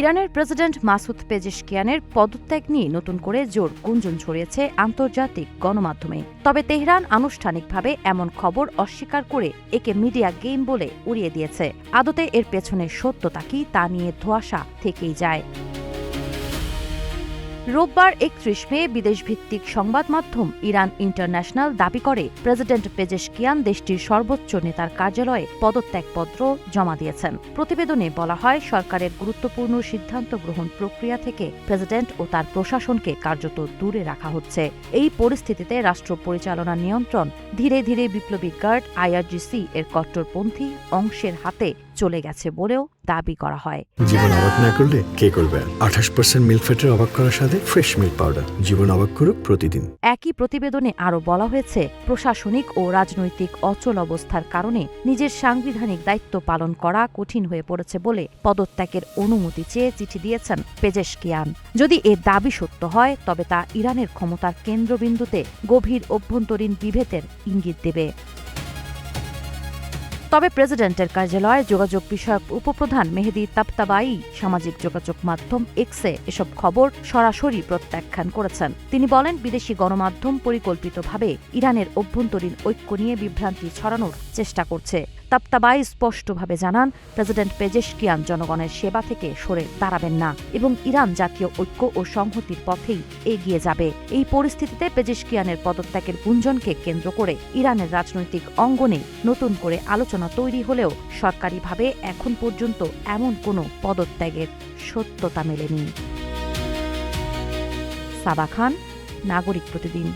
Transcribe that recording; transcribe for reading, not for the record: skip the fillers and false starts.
ইরানের president Masoud পেজেশকিয়ানের পদত্যাগ নিয়ে নতুন করে জোর গুঞ্জন ছড়িয়েছে আন্তর্জাতিক গণমাধ্যমে। তবে তেহরান আনুষ্ঠানিকভাবে এমন খবর অস্বীকার করে একে মিডিয়া গেম বলে উড়িয়ে দিয়েছে। আদতে এর পেছনে সত্যতা কি তা নিয়ে ধোঁয়াশা থেকেই যায়। রোববার ৩১ মে বিদেশভিত্তিক সংবাদ মাধ্যম ইরান ইন্টারন্যাশনাল দাবি করে প্রেসিডেন্ট পেজেশকিয়ান দেশটির সর্বোচ্চ নেতার কার্যালয়ে পদত্যাগপত্র জমা দিয়েছেন। প্রতিবেদনে বলা হয়, সরকারের গুরুত্বপূর্ণ সিদ্ধান্ত গ্রহণ প্রক্রিয়া থেকে প্রেসিডেন্ট ও তার প্রশাসনকে কার্যত দূরে রাখা হচ্ছে। এই পরিস্থিতিতে রাষ্ট্র পরিচালনার নিয়ন্ত্রণ ধীরে ধীরে বিপ্লবী গার্ড আইআরজিসি এর কট্টরপন্থী অংশের হাতে চলে গেছে বলেও দাবি করা হয়। জীবন অবাক না করলে কে করবে? 28% মিল্ক ফ্যাটের অবাক করার সাথে ফ্রেশ মিল্ক পাউডার। জীবন অবাক করুক প্রতিদিন। একই প্রতিবেদনে আরও বলা হয়েছে, প্রশাসনিক ও রাজনৈতিক অচল অবস্থার কারণে নিজের সাংবিধানিক দায়িত্ব পালন করা কঠিন হয়ে পড়েছে বলে পদত্যাগের অনুমতি চেয়ে চিঠি দিয়েছেন পেজেশকিয়ান। যদি এ দাবি সত্য হয়, তবে তা ইরানের ক্ষমতার কেন্দ্রবিন্দুতে গভীর অভ্যন্তরীণ বিভেদের ইঙ্গিত দেবে। তবে প্রেসিডেন্টের কার্যালয়ে যোগাযোগ বিষয়ক উপপ্রধান মেহেদী তাবতাবাই সামাজিক যোগাযোগ মাধ্যম এক্সে এসব খবর সরাসরি প্রত্যাখ্যান করেছেন। তিনি বলেন, বিদেশি গণমাধ্যম পরিকল্পিতভাবে ইরানের অভ্যন্তরীণ ঐক্য নিয়ে বিভ্রান্তি ছড়ানোর চেষ্টা করছে। তাবতাবাই স্পষ্টভাবে জানান, প্রেসিডেন্ট পেজেশকিয়ান জনগণের সেবা থেকে সরে দাঁড়াবেন না এবং ইরান জাতীয় ঐক্য ও সংহতির পথেই এগিয়ে যাবে। এই পরিস্থিতিতে পেজেশকিয়ানের পদত্যাগের গুঞ্জনকে কেন্দ্র করে ইরানের রাজনৈতিক অঙ্গনে নতুন করে আলোচনা তৈরি হলেও সরকারিভাবে এখন পর্যন্ত এমন কোনো পদত্যাগের সত্যতা মেলেনি। সাবা খান, নাগরিক প্রতিদিন।